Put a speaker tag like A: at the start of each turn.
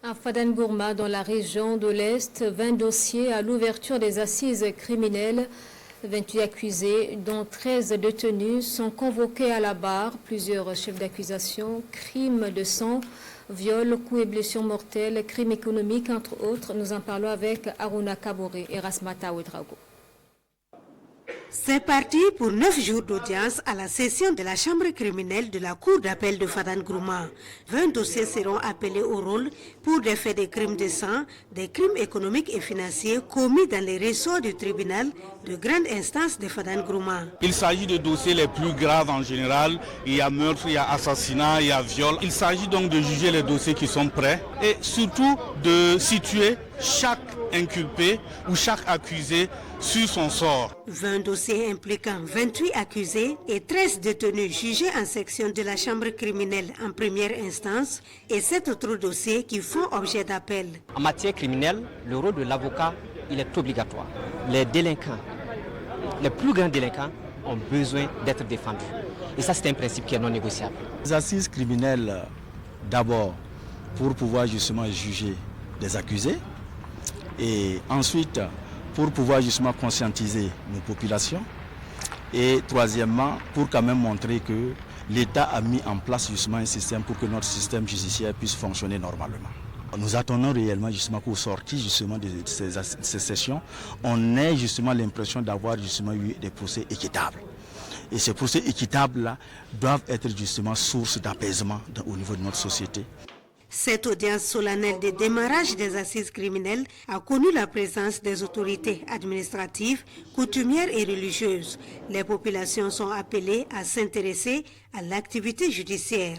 A: À Fadane Gourma, dans la région de l'Est, 20 dossiers à l'ouverture des assises criminelles. 28 accusés, dont 13 détenus, sont convoqués à la barre. Plusieurs chefs d'accusation, crimes de sang, viol, coups et blessures mortelles, crimes économiques, entre autres. Nous en parlons avec Aruna Kaboré et Rasmata Ouedrago.
B: C'est parti pour 9 jours d'audience à la session de la chambre criminelle de la cour d'appel de Fadane Gourma. 20 dossiers seront appelés au rôle pour des faits de crimes de sang, des crimes économiques et financiers commis dans les ressorts du tribunal de grande instance de Fadane Gourma.
C: Il s'agit de dossiers les plus graves en général. Il y a meurtre, il y a assassinat, il y a viol. Il s'agit donc de juger les dossiers qui sont prêts et surtout de situer chaque inculpé ou chaque accusé sur son sort.
B: 20 dossiers impliquant 28 accusés et 13 détenus jugés en section de la chambre criminelle en première instance et 7 autres dossiers qui font objet d'appel.
D: En matière criminelle, le rôle de l'avocat, il est obligatoire. Les délinquants, les plus grands délinquants ont besoin d'être défendus. Et ça, c'est un principe qui est non négociable.
E: Les assises criminelles, d'abord, pour pouvoir justement juger des accusés et ensuite pour pouvoir justement conscientiser nos populations et troisièmement pour quand même montrer que l'État a mis en place justement un système pour que notre système judiciaire puisse fonctionner normalement. Nous attendons réellement justement qu'au sortir justement de ces sessions, on ait justement l'impression d'avoir justement eu des procès équitables. Et ces procès équitables-là doivent être justement source d'apaisement au niveau de notre société.
B: Cette audience solennelle de démarrage des assises criminelles a connu la présence des autorités administratives, coutumières et religieuses. Les populations sont appelées à s'intéresser à l'activité judiciaire.